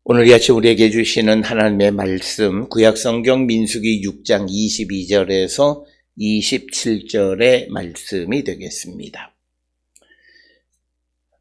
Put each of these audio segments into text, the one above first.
오늘 이 아침 우리에게 주시는 하나님의 말씀, 구약성경 민수기 6장 22절에서 27절의 말씀이 되겠습니다.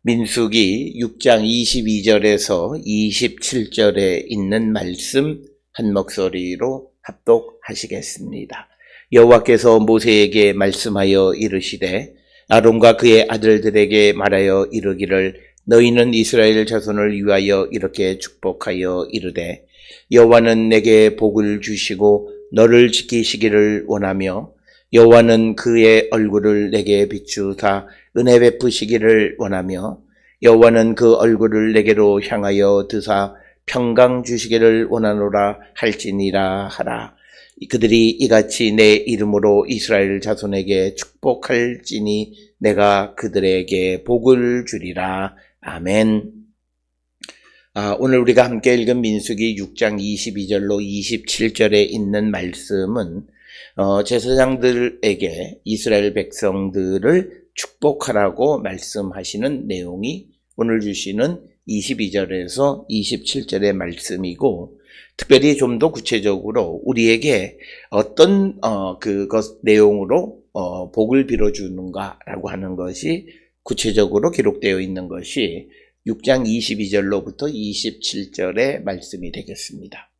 민수기 6장 22절에서 27절에 있는 말씀 한 목소리로 합독하시겠습니다. 여호와께서 모세에게 말씀하여 이르시되 아론과 그의 아들들에게 말하여 이르기를 너희는 이스라엘 자손을 위하여 이렇게 축복하여 이르되 여호와는 내게 복을 주시고 너를 지키시기를 원하며 여호와는 그의 얼굴을 내게 비추사 은혜 베푸시기를 원하며 여호와는 그 얼굴을 내게로 향하여 드사 평강 주시기를 원하노라 할지니라 하라. 그들이 이같이 내 이름으로 이스라엘 자손에게 축복할지니 내가 그들에게 복을 주리라. 아멘. 오늘 우리가 함께 읽은 민수기 6장 22절로 27절에 있는 말씀은 제사장들에게 이스라엘 백성들을 축복하라고 말씀하시는 내용이 오늘 주시는 22절에서 27절의 말씀이고, 특별히 좀 더 구체적으로 우리에게 어떤 그것 내용으로 복을 빌어주는가라고 하는 것이 구체적으로 기록되어 있는 것이 6장 22절로부터 27절의 말씀이 되겠습니다.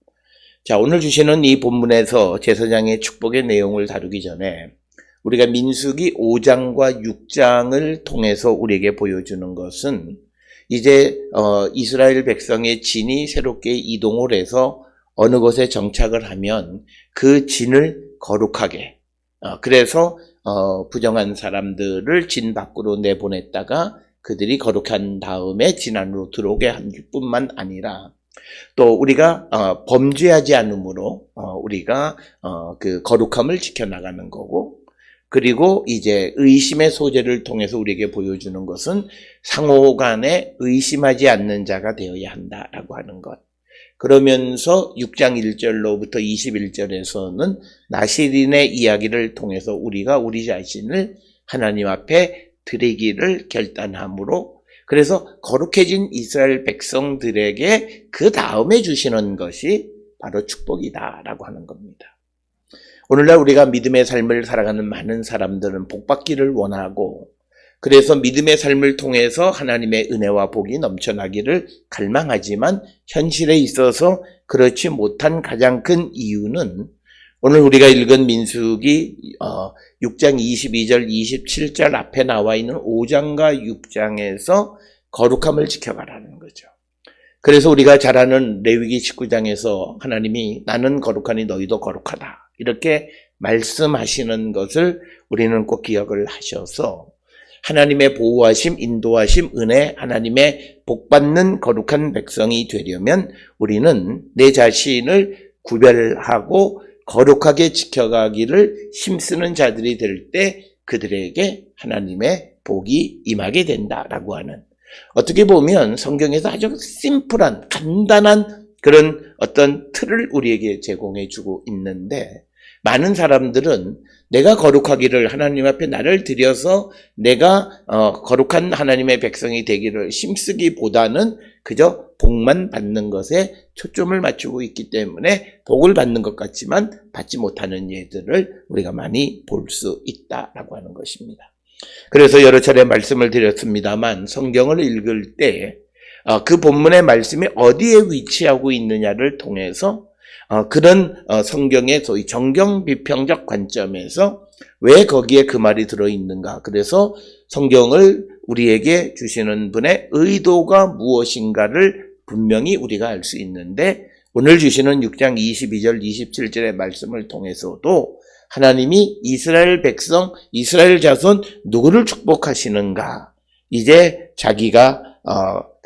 자, 오늘 주시는 이 본문에서 제사장의 축복의 내용을 다루기 전에 우리가 민수기 5장과 6장을 통해서 우리에게 보여주는 것은 이제 이스라엘 백성의 진이 새롭게 이동을 해서 어느 곳에 정착을 하면 그 진을 거룩하게, 그래서 부정한 사람들을 진 밖으로 내보냈다가 그들이 거룩한 다음에 진 안으로 들어오게 한 뿐만 아니라 또 우리가 범죄하지 않으므로 우리가 그 거룩함을 지켜나가는 거고, 그리고 이제 의심의 소재를 통해서 우리에게 보여주는 것은 상호간에 의심하지 않는 자가 되어야 한다라고 하는 것. 그러면서 6장 1절로부터 21절에서는 나시린의 이야기를 통해서 우리가 우리 자신을 하나님 앞에 드리기를 결단함으로, 그래서 거룩해진 이스라엘 백성들에게 그 다음에 주시는 것이 바로 축복이다라고 하는 겁니다. 오늘날 우리가 믿음의 삶을 살아가는 많은 사람들은 복받기를 원하고, 그래서 믿음의 삶을 통해서 하나님의 은혜와 복이 넘쳐나기를 갈망하지만 현실에 있어서 그렇지 못한 가장 큰 이유는 오늘 우리가 읽은 민수기 6장 22절 27절 앞에 나와 있는 5장과 6장에서 거룩함을 지켜가라는 거죠. 그래서 우리가 잘 아는 레위기 19장에서 하나님이 나는 거룩하니 너희도 거룩하다 이렇게 말씀하시는 것을 우리는 꼭 기억을 하셔서 하나님의 보호하심, 인도하심, 은혜, 하나님의 복받는 거룩한 백성이 되려면 우리는 내 자신을 구별하고 거룩하게 지켜가기를 힘쓰는 자들이 될 때 그들에게 하나님의 복이 임하게 된다라고 하는, 어떻게 보면 성경에서 아주 심플한 간단한 그런 어떤 틀을 우리에게 제공해 주고 있는데, 많은 사람들은 내가 거룩하기를 하나님 앞에 나를 들여서 내가 거룩한 하나님의 백성이 되기를 힘쓰기보다는 그저 복만 받는 것에 초점을 맞추고 있기 때문에 복을 받는 것 같지만 받지 못하는 예들을 우리가 많이 볼 수 있다라고 하는 것입니다. 그래서 여러 차례 말씀을 드렸습니다만 성경을 읽을 때 그 본문의 말씀이 어디에 위치하고 있느냐를 통해서 그런 성경의 소위 정경 비평적 관점에서 왜 거기에 그 말이 들어있는가, 그래서 성경을 우리에게 주시는 분의 의도가 무엇인가를 분명히 우리가 알 수 있는데, 오늘 주시는 6장 22절 27절의 말씀을 통해서도 하나님이 이스라엘 백성, 이스라엘 자손 누구를 축복하시는가, 이제 자기가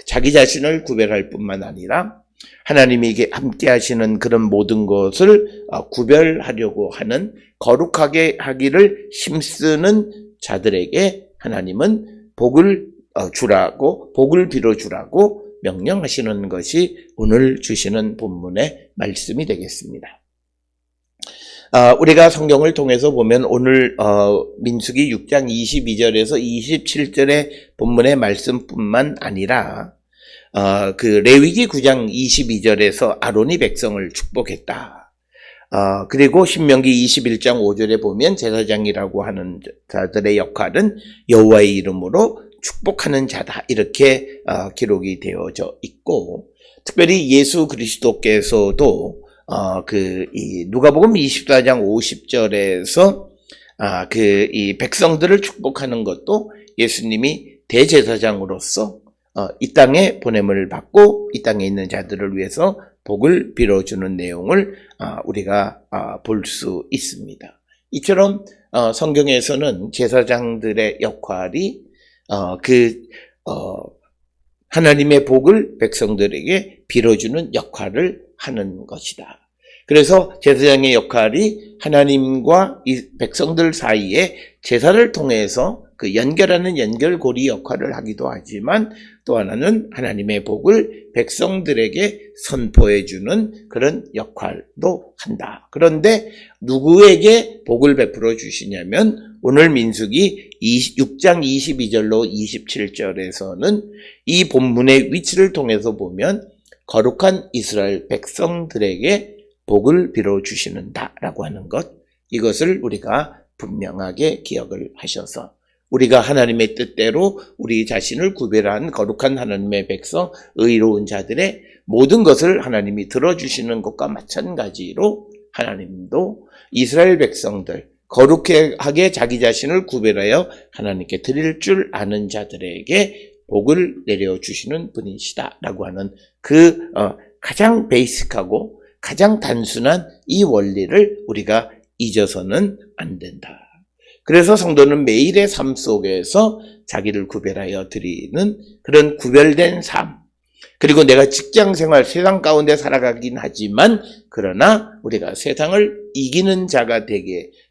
자기 자신을 구별할 뿐만 아니라 하나님에게 함께 하시는 그런 모든 것을 구별하려고 하는, 거룩하게 하기를 힘쓰는 자들에게 하나님은 복을 주라고, 복을 빌어주라고 명령하시는 것이 오늘 주시는 본문의 말씀이 되겠습니다. 우리가 성경을 통해서 보면 오늘 민수기 6장 22절에서 27절의 본문의 말씀뿐만 아니라 그 레위기 9장 22절에서 아론이 백성을 축복했다. 그리고 신명기 21장 5절에 보면 제사장이라고 하는 자들의 역할은 여호와의 이름으로 축복하는 자다. 이렇게 기록이 되어져 있고, 특별히 예수 그리스도께서도 이 누가복음 24장 50절에서 이 백성들을 축복하는 것도 예수님이 대제사장으로서 이 땅에 보냄을 받고 이 땅에 있는 자들을 위해서 복을 빌어주는 내용을 우리가 볼 수 있습니다. 이처럼 성경에서는 제사장들의 역할이 하나님의 복을 백성들에게 빌어주는 역할을 하는 것이다. 그래서 제사장의 역할이 하나님과 이 백성들 사이에 제사를 통해서 그 연결하는 연결고리 역할을 하기도 하지만, 또 하나는 하나님의 복을 백성들에게 선포해주는 그런 역할도 한다. 그런데 누구에게 복을 베풀어 주시냐면, 오늘 민수기 6장 22절로 27절에서는 이 본문의 위치를 통해서 보면 거룩한 이스라엘 백성들에게 복을 빌어 주시는다라고 하는 것, 이것을 우리가 분명하게 기억을 하셔서 우리가 하나님의 뜻대로 우리 자신을 구별한 거룩한 하나님의 백성, 의로운 자들의 모든 것을 하나님이 들어주시는 것과 마찬가지로 하나님도 이스라엘 백성들, 거룩하게 자기 자신을 구별하여 하나님께 드릴 줄 아는 자들에게 복을 내려주시는 분이시다라고 하는 가장 베이직하고 가장 단순한 이 원리를 우리가 잊어서는 안 된다. 그래서 성도는 매일의 삶 속에서 자기를 구별하여 드리는 그런 구별된 삶, 그리고 내가 직장 생활, 세상 가운데 살아가긴 하지만 그러나 우리가 세상을 이기는 자가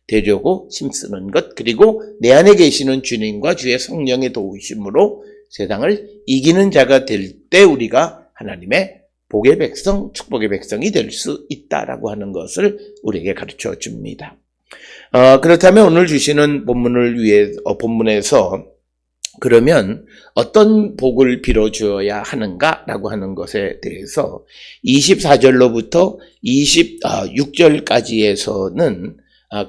되려고 힘쓰는 것, 그리고 내 안에 계시는 주님과 주의 성령의 도우심으로 세상을 이기는 자가 될 때 우리가 하나님의 복의 백성, 축복의 백성이 될 수 있다라고 하는 것을 우리에게 가르쳐 줍니다. 그렇다면 오늘 주시는 본문에서 그러면 어떤 복을 빌어주어야 하는가라고 하는 것에 대해서 24절로부터 26절까지에서는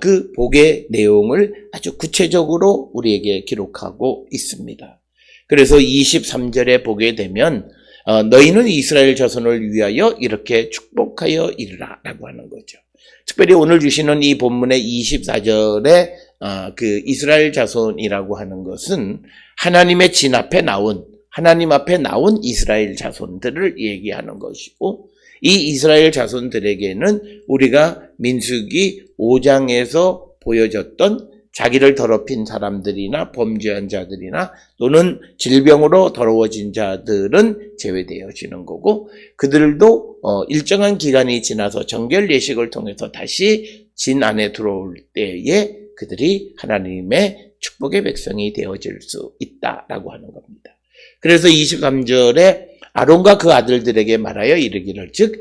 그 복의 내용을 아주 구체적으로 우리에게 기록하고 있습니다. 그래서 23절에 보게 되면 너희는 이스라엘 자손을 위하여 이렇게 축복하여 이르라 라고 하는 거죠. 특별히 오늘 주시는 이 본문의 24절에 그 이스라엘 자손이라고 하는 것은 하나님의 진 앞에 나온, 하나님 앞에 나온 이스라엘 자손들을 얘기하는 것이고, 이 이스라엘 자손들에게는 우리가 민수기 5장에서 보여줬던 자기를 더럽힌 사람들이나 범죄한 자들이나 또는 질병으로 더러워진 자들은 제외되어지는 거고, 그들도 일정한 기간이 지나서 정결 예식을 통해서 다시 진 안에 들어올 때에 그들이 하나님의 축복의 백성이 되어질 수 있다라고 하는 겁니다. 그래서 23절에 아론과 그 아들들에게 말하여 이르기를, 즉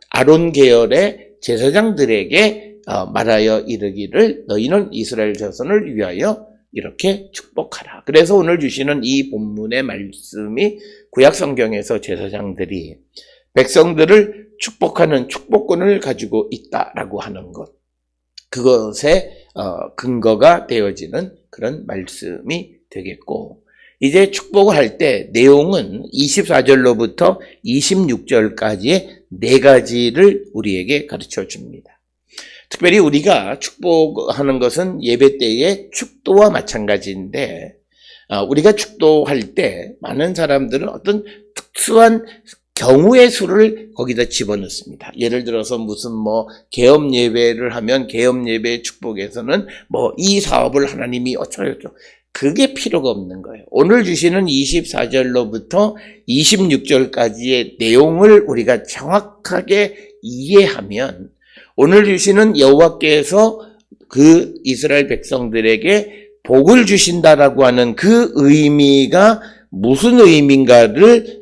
아론 계열의 제사장들에게 말하여 이르기를, 너희는 이스라엘 자손을 위하여 이렇게 축복하라. 그래서 오늘 주시는 이 본문의 말씀이 구약 성경에서 제사장들이 백성들을 축복하는 축복권을 가지고 있다라고 하는 것, 그것의 근거가 되어지는 그런 말씀이 되겠고, 이제 축복을 할 때 내용은 24절로부터 26절까지의 4가지를 우리에게 가르쳐 줍니다. 특별히 우리가 축복하는 것은 예배 때의 축도와 마찬가지인데, 우리가 축도할 때 많은 사람들은 어떤 특수한 경우의 수를 거기다 집어넣습니다. 예를 들어서 무슨 개업 예배를 하면 개업 예배의 축복에서는 이 사업을 하나님이 어쩌고저쩌고, 그게 필요가 없는 거예요. 오늘 주시는 24절로부터 26절까지의 내용을 우리가 정확하게 이해하면 오늘 주시는 여호와께서 그 이스라엘 백성들에게 복을 주신다라고 하는 그 의미가 무슨 의미인가를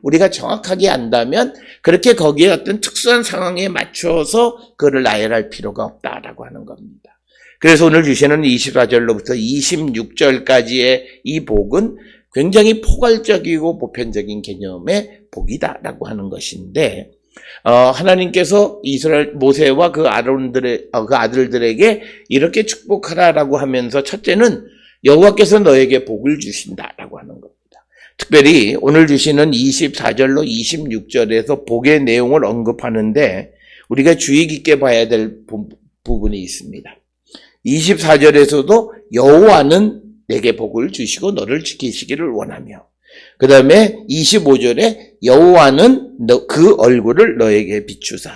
우리가 정확하게 안다면 그렇게 거기에 어떤 특수한 상황에 맞춰서 그를 나열할 필요가 없다라고 하는 겁니다. 그래서 오늘 주시는 24절로부터 26절까지의 이 복은 굉장히 포괄적이고 보편적인 개념의 복이다라고 하는 것인데, 하나님께서 이스라엘 모세와 그 아들들에게 이렇게 축복하라라고 하면서 첫째는 여호와께서 너에게 복을 주신다라고 하는 겁니다. 특별히 오늘 주시는 24절로 26절에서 복의 내용을 언급하는데 우리가 주의 깊게 봐야 될 부분이 있습니다. 24절에서도 여호와는 내게 복을 주시고 너를 지키시기를 원하며, 그 다음에 25절에 여호와는 그 얼굴을 너에게 비추사,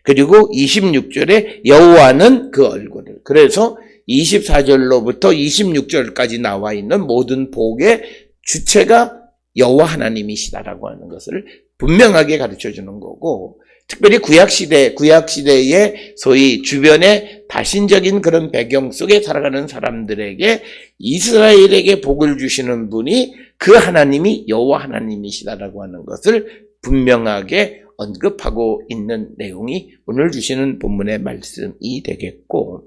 그리고 26절에 여호와는 그 얼굴을. 그래서 24절로부터 26절까지 나와 있는 모든 복의 주체가 여호와 하나님이시다라고 하는 것을 분명하게 가르쳐 주는 거고, 특별히 구약시대의 소위 주변의 다신적인 그런 배경 속에 살아가는 사람들에게 이스라엘에게 복을 주시는 분이 그 하나님이 여호와 하나님이시다라고 하는 것을 분명하게 언급하고 있는 내용이 오늘 주시는 본문의 말씀이 되겠고,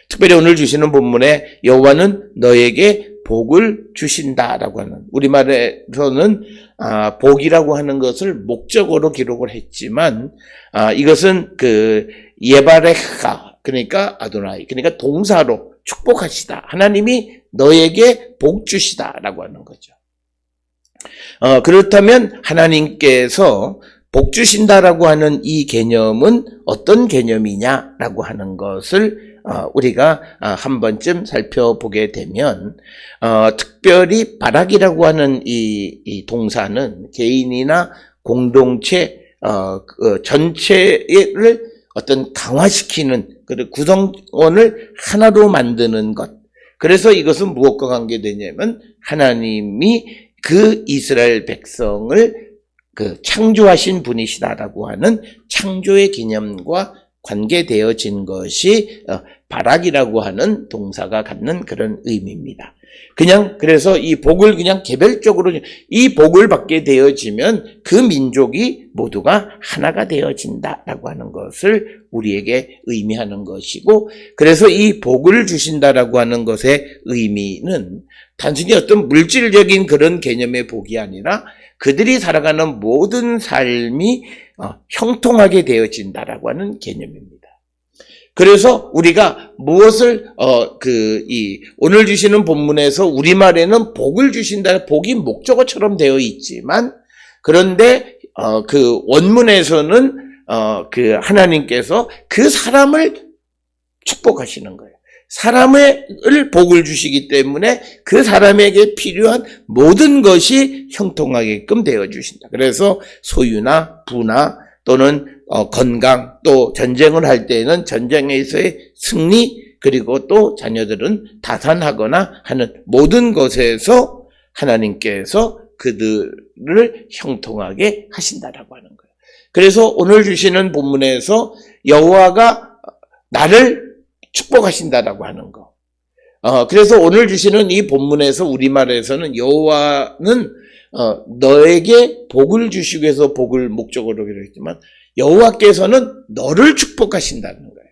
특별히 오늘 주시는 본문에 여호와는 너에게 복을 주신다라고 하는, 우리말에서는 복이라고 하는 것을 목적어로 기록을 했지만 이것은 그 예바레카, 그러니까 아도나이, 그러니까 동사로 축복하시다, 하나님이 너에게 복 주시다라고 하는 거죠. 그렇다면 하나님께서 복 주신다라고 하는 이 개념은 어떤 개념이냐라고 하는 것을 우리가 한 번쯤 살펴보게 되면, 특별히 바락이라고 하는 이 동사는 개인이나 공동체 전체를 어떤 강화시키는, 그리고 구성원을 하나로 만드는 것. 그래서 이것은 무엇과 관계되냐면 하나님이 그 이스라엘 백성을 그 창조하신 분이시다라고 하는 창조의 개념과 관계되어진 것이 바락이라고 하는 동사가 갖는 그런 의미입니다. 그래서 이 복을 그냥 개별적으로, 이 복을 받게 되어지면 그 민족이 모두가 하나가 되어진다라고 하는 것을 우리에게 의미하는 것이고, 그래서 이 복을 주신다라고 하는 것의 의미는 단순히 어떤 물질적인 그런 개념의 복이 아니라 그들이 살아가는 모든 삶이 형통하게 되어진다라고 하는 개념입니다. 그래서 우리가 무엇을 오늘 주시는 본문에서 우리말에는 복을 주신다, 복이 목적어처럼 되어 있지만, 그런데 그 원문에서는 그 하나님께서 그 사람을 축복하시는 거예요. 사람을 복을 주시기 때문에 그 사람에게 필요한 모든 것이 형통하게끔 되어 주신다. 그래서 소유나 부나 또는 건강, 또 전쟁을 할 때에는 전쟁에서의 승리, 그리고 또 자녀들은 다산하거나 하는 모든 것에서 하나님께서 그들을 형통하게 하신다라고 하는 거예요. 그래서 오늘 주시는 본문에서 여호와가 나를 축복하신다라고 하는 거. 그래서 오늘 주시는 이 본문에서 우리말에서는 여호와는 너에게 복을 주시기 위해서 복을 목적으로 기록했지만 여호와께서는 너를 축복하신다는 거예요.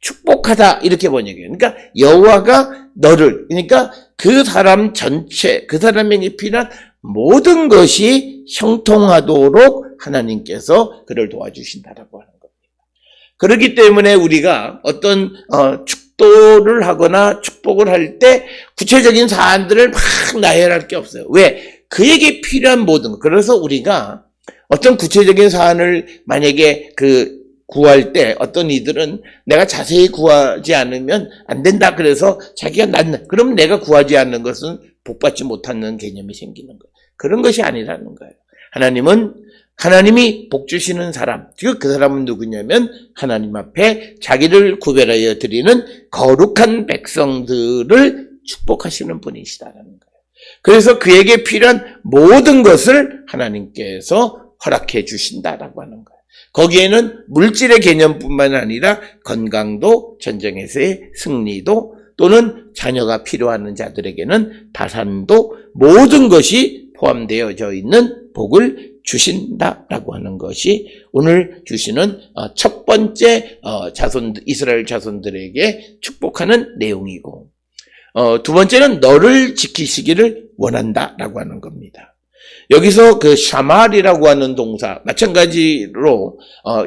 축복하다 이렇게 번역해요. 그러니까 여호와가 너를, 그러니까 그 사람 전체, 그 사람에게 필요한 모든 것이 형통하도록 하나님께서 그를 도와주신다라고 하는 겁니다. 그렇기 때문에 우리가 어떤 축도를 하거나 축복을 할 때 구체적인 사안들을 막 나열할 게 없어요. 왜? 그에게 필요한 모든 것. 그래서 우리가 어떤 구체적인 사안을 만약에 구할 때 어떤 이들은 내가 자세히 구하지 않으면 안 된다. 그래서 자기가 그럼 내가 구하지 않는 것은 복받지 못하는 개념이 생기는 거예요. 그런 것이 아니라는 거예요. 하나님이 복 주시는 사람, 즉 그 사람은 누구냐면 하나님 앞에 자기를 구별하여 드리는 거룩한 백성들을 축복하시는 분이시다라는 거예요. 그래서 그에게 필요한 모든 것을 하나님께서 허락해 주신다라고 하는 거예요. 거기에는 물질의 개념뿐만 아니라 건강도, 전쟁에서의 승리도, 또는 자녀가 필요한 자들에게는 다산도, 모든 것이 포함되어져 있는 복을 주신다라고 하는 것이 오늘 주시는 첫 번째 이스라엘 자손들에게 축복하는 내용이고, 두 번째는 너를 지키시기를 원한다라고 하는 겁니다. 여기서 그 샤말이라고 하는 동사 마찬가지로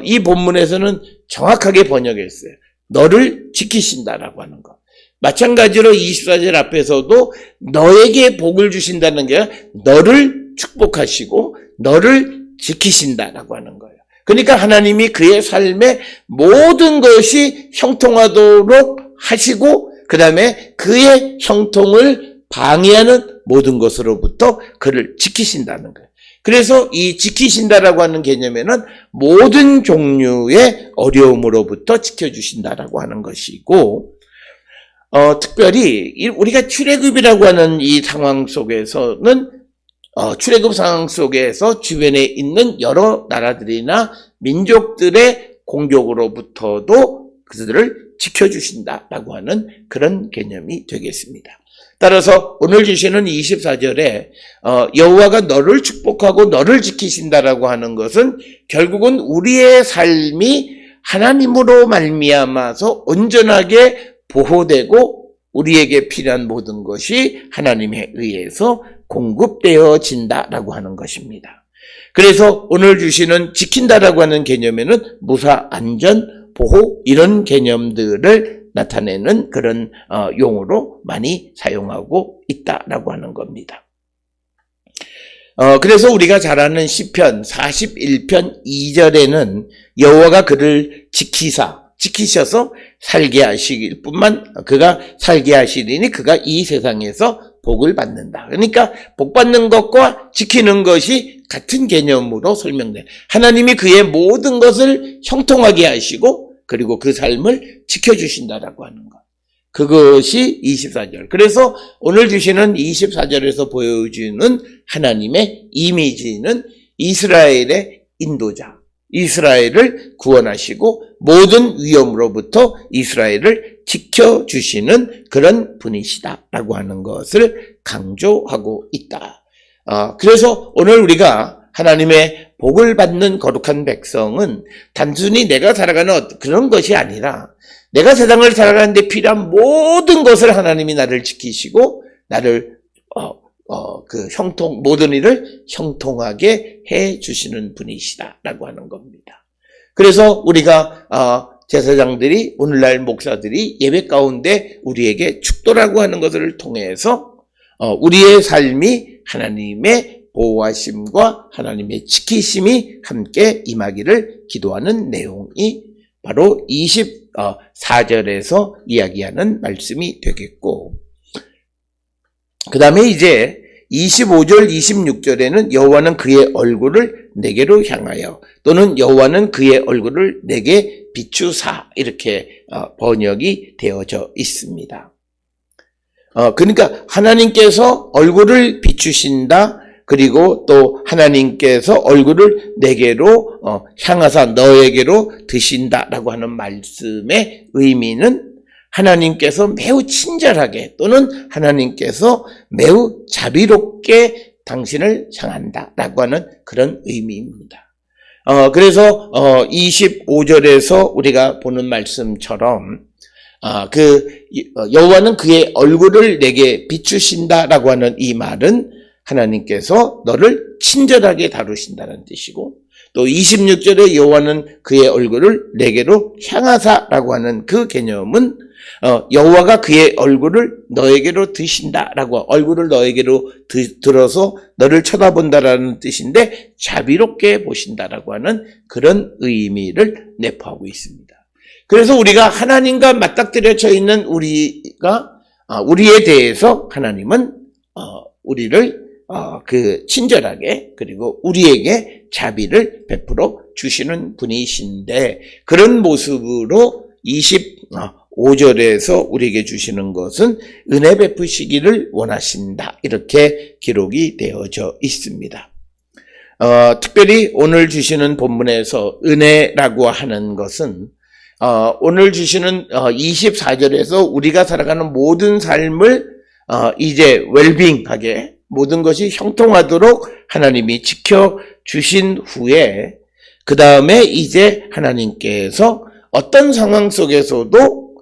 이 본문에서는 정확하게 번역했어요. 너를 지키신다라고 하는 것. 마찬가지로 24절 앞에서도 너에게 복을 주신다는 게 너를 축복하시고 너를 지키신다라고 하는 거예요. 그러니까 하나님이 그의 삶에 모든 것이 형통하도록 하시고 그 다음에 그의 형통을 방해하는 모든 것으로부터 그를 지키신다는 거예요. 그래서 이 지키신다라고 하는 개념에는 모든 종류의 어려움으로부터 지켜주신다라고 하는 것이고 특별히 우리가 출애굽이라고 하는 이 상황 속에서는 출애굽 상황 속에서 주변에 있는 여러 나라들이나 민족들의 공격으로부터도 그들을 지켜주신다라고 하는 그런 개념이 되겠습니다. 따라서 오늘 주시는 24절에 여호와가 너를 축복하고 너를 지키신다라고 하는 것은 결국은 우리의 삶이 하나님으로 말미암아서 온전하게 보호되고 우리에게 필요한 모든 것이 하나님에 의해서 공급되어진다라고 하는 것입니다. 그래서 오늘 주시는 지킨다라고 하는 개념에는 무사, 안전, 보호 이런 개념들을 나타내는 그런 용어로 많이 사용하고 있다라고 하는 겁니다. 그래서 우리가 잘 아는 시편 41편 2절에는 여호와가 그를 지키셔서 살게 하시길 뿐만 그가 살게 하시리니 그가 이 세상에서 복을 받는다. 그러니까 복 받는 것과 지키는 것이 같은 개념으로 설명돼. 하나님이 그의 모든 것을 형통하게 하시고 그리고 그 삶을 지켜주신다라고 하는 것. 그것이 24절. 그래서 오늘 주시는 24절에서 보여주는 하나님의 이미지는 이스라엘의 인도자, 이스라엘을 구원하시고 모든 위험으로부터 이스라엘을 지켜주시는 그런 분이시다라고 하는 것을 강조하고 있다. 그래서 오늘 우리가 하나님의 복을 받는 거룩한 백성은 단순히 내가 살아가는 그런 것이 아니라 내가 세상을 살아가는데 필요한 모든 것을 하나님이 나를 지키시고 나를 모든 일을 형통하게 해 주시는 분이시다라고 하는 겁니다. 그래서 우리가 제사장들이 오늘날 목사들이 예배 가운데 우리에게 축도라고 하는 것을 통해서 우리의 삶이 하나님의 보호하심과 하나님의 지키심이 함께 임하기를 기도하는 내용이 바로 24절에서 이야기하는 말씀이 되겠고 그 다음에 이제 25절, 26절에는 여호와는 그의 얼굴을 내게로 향하여 또는 여호와는 그의 얼굴을 내게 비추사 이렇게 번역이 되어져 있습니다. 그러니까 하나님께서 얼굴을 비추신다. 그리고 또 하나님께서 얼굴을 내게로 향하사 너에게로 드신다라고 하는 말씀의 의미는 하나님께서 매우 친절하게 또는 하나님께서 매우 자비롭게 당신을 향한다라고 하는 그런 의미입니다. 그래서 25절에서 우리가 보는 말씀처럼 여호와는 그의 얼굴을 내게 비추신다라고 하는 이 말은 하나님께서 너를 친절하게 다루신다는 뜻이고 또 26절에 여호와는 그의 얼굴을 내게로 향하사라고 하는 그 개념은 여호와가 그의 얼굴을 너에게로 드신다라고 얼굴을 너에게로 들어서 너를 쳐다본다라는 뜻인데 자비롭게 보신다라고 하는 그런 의미를 내포하고 있습니다. 그래서 우리가 하나님과 맞닥뜨려져 있는 우리에 대해서 하나님은 우리를 친절하게 그리고 우리에게 자비를 베풀어 주시는 분이신데 그런 모습으로 25절에서 우리에게 주시는 것은 은혜 베푸시기를 원하신다 이렇게 기록이 되어져 있습니다. 특별히 오늘 주시는 본문에서 은혜라고 하는 것은 오늘 주시는 24절에서 우리가 살아가는 모든 삶을 이제 웰빙하게 모든 것이 형통하도록 하나님이 지켜주신 후에 그 다음에 이제 하나님께서 어떤 상황 속에서도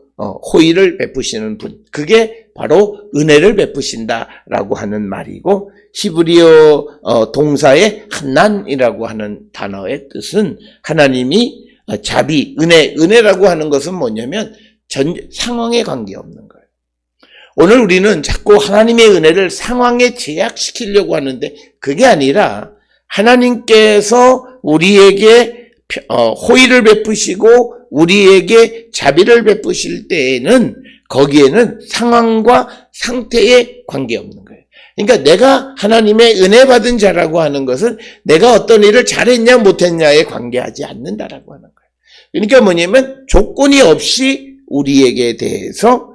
호의를 베푸시는 분 그게 바로 은혜를 베푸신다라고 하는 말이고, 히브리어 동사의 한난이라고 하는 단어의 뜻은 하나님이 자비, 은혜라고 하는 것은 뭐냐면 상황에 관계없는 거예요. 오늘 우리는 자꾸 하나님의 은혜를 상황에 제약시키려고 하는데 그게 아니라 하나님께서 우리에게 호의를 베푸시고 우리에게 자비를 베푸실 때에는 거기에는 상황과 상태에 관계없는 거예요. 그러니까 내가 하나님의 은혜 받은 자라고 하는 것은 내가 어떤 일을 잘했냐 못했냐에 관계하지 않는다라고 하는 거예요. 그러니까 뭐냐면 조건이 없이 우리에게 대해서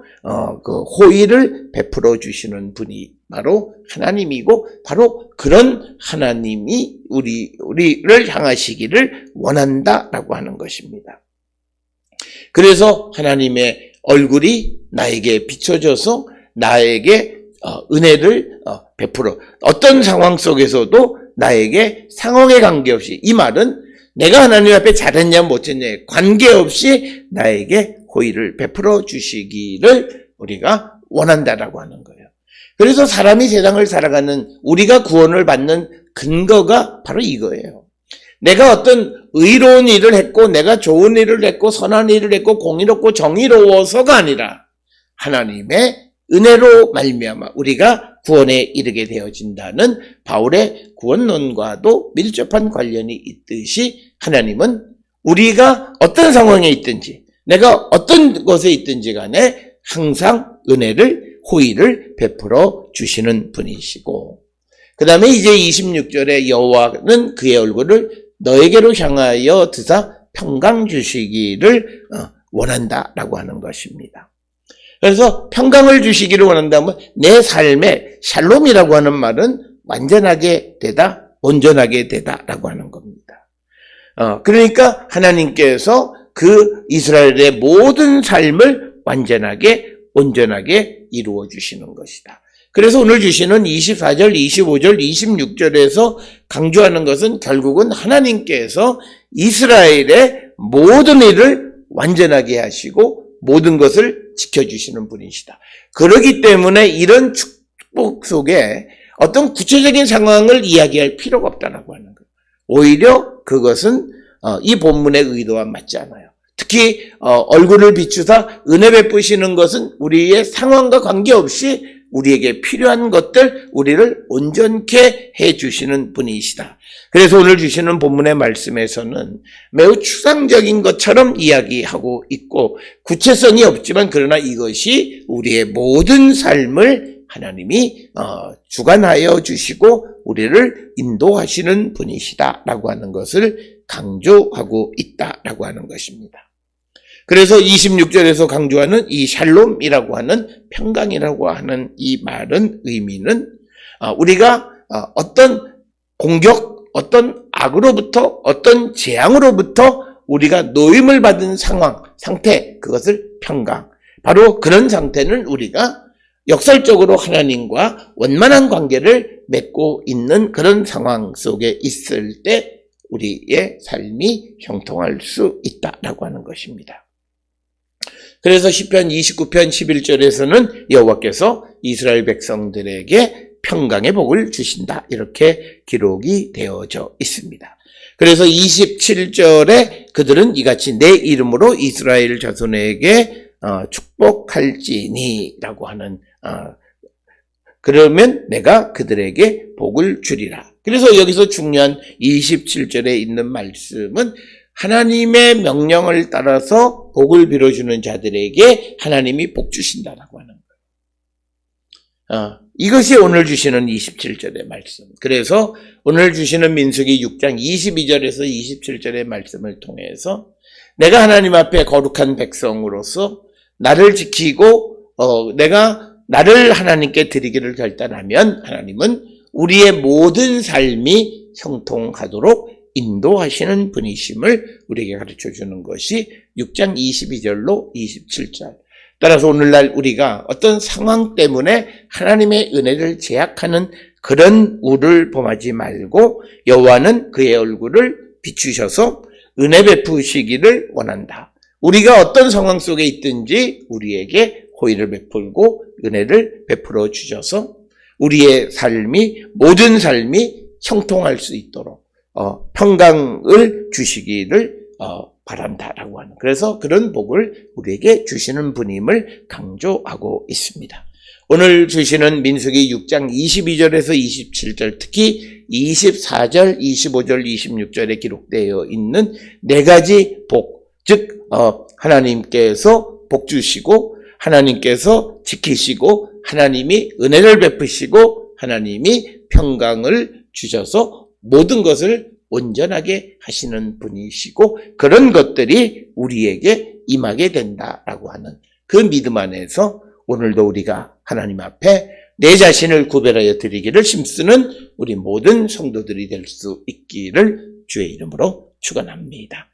그 호의를 베풀어 주시는 분이 바로 하나님이고, 바로 그런 하나님이 우리를 향하시기를 원한다라고 하는 것입니다. 그래서 하나님의 얼굴이 나에게 비춰져서 나에게 은혜를 베풀어 어떤 상황 속에서도 나에게 상황에 관계없이, 이 말은 내가 하나님 앞에 잘했냐 못했냐에 관계없이 나에게 호의를 베풀어 주시기를 우리가 원한다라고 하는 거예요. 그래서 사람이 세상을 살아가는, 우리가 구원을 받는 근거가 바로 이거예요. 내가 어떤 의로운 일을 했고 내가 좋은 일을 했고 선한 일을 했고 공의롭고 정의로워서가 아니라 하나님의 은혜로 말미암아 우리가 구원에 이르게 되어진다는 바울의 구원론과도 밀접한 관련이 있듯이, 하나님은 우리가 어떤 상황에 있든지 내가 어떤 것에 있든지 간에 항상 은혜를, 호의를 베풀어 주시는 분이시고, 그 다음에 이제 26절에 여호와는 그의 얼굴을 너에게로 향하여 드사 평강 주시기를 원한다라고 하는 것입니다. 그래서 평강을 주시기를 원한다면 내 삶에 샬롬이라고 하는 말은 완전하게 되다, 온전하게 되다라고 하는 겁니다. 그러니까 하나님께서 그 이스라엘의 모든 삶을 완전하게, 온전하게 이루어 주시는 것이다. 그래서 오늘 주시는 24절, 25절, 26절에서 강조하는 것은 결국은 하나님께서 이스라엘의 모든 일을 완전하게 하시고 모든 것을 지켜주시는 분이시다. 그렇기 때문에 이런 축복 속에 어떤 구체적인 상황을 이야기할 필요가 없다라고 하는 거예요. 오히려 그것은 이 본문의 의도와 맞지 않아요. 특히 얼굴을 비추사 은혜 베푸시는 것은 우리의 상황과 관계없이 우리에게 필요한 것들, 우리를 온전케 해주시는 분이시다. 그래서 오늘 주시는 본문의 말씀에서는 매우 추상적인 것처럼 이야기하고 있고 구체성이 없지만, 그러나 이것이 우리의 모든 삶을 하나님이 주관하여 주시고 우리를 인도하시는 분이시다라고 하는 것을 강조하고 있다라고 하는 것입니다. 그래서 26절에서 강조하는 이 샬롬이라고 하는, 평강이라고 하는 이 말은, 의미는 우리가 어떤 공격, 어떤 악으로부터, 어떤 재앙으로부터 우리가 노임을 받은 상태, 그것을 평강. 바로 그런 상태는 우리가 역설적으로 하나님과 원만한 관계를 맺고 있는 그런 상황 속에 있을 때 우리의 삶이 형통할 수 있다라고 하는 것입니다. 그래서 시편 29편 11절에서는 여호와께서 이스라엘 백성들에게 평강의 복을 주신다, 이렇게 기록이 되어져 있습니다. 그래서 27절에 그들은 이같이 내 이름으로 이스라엘 자손에게 축복할지니 라고 하는, 그러면 내가 그들에게 복을 주리라. 그래서 여기서 중요한 27절에 있는 말씀은 하나님의 명령을 따라서 복을 빌어주는 자들에게 하나님이 복 주신다라고 하는 거예요. 이것이 오늘 주시는 27절의 말씀. 그래서 오늘 주시는 민수기 6장 22절에서 27절의 말씀을 통해서 내가 하나님 앞에 거룩한 백성으로서 나를 지키고 내가 나를 하나님께 드리기를 결단하면 하나님은 우리의 모든 삶이 형통하도록 인도하시는 분이심을 우리에게 가르쳐주는 것이 6장 22절로 27절. 따라서 오늘날 우리가 어떤 상황 때문에 하나님의 은혜를 제약하는 그런 우를 범하지 말고 여호와는 그의 얼굴을 비추셔서 은혜 베푸시기를 원한다. 우리가 어떤 상황 속에 있든지 우리에게 호의를 베풀고 은혜를 베풀어 주셔서 우리의 삶이 모든 삶이 형통할 수 있도록 평강을 주시기를 바란다라고 하는, 그래서 그런 복을 우리에게 주시는 분임을 강조하고 있습니다. 오늘 주시는 민수기 6장 22절에서 27절, 특히 24절, 25절, 26절에 기록되어 있는 네 가지 복, 즉 하나님께서 복 주시고 하나님께서 지키시고 하나님이 은혜를 베푸시고 하나님이 평강을 주셔서 모든 것을 온전하게 하시는 분이시고 그런 것들이 우리에게 임하게 된다라고 하는 그 믿음 안에서 오늘도 우리가 하나님 앞에 내 자신을 구별하여 드리기를 힘쓰는 우리 모든 성도들이 될 수 있기를 주의 이름으로 축원합니다.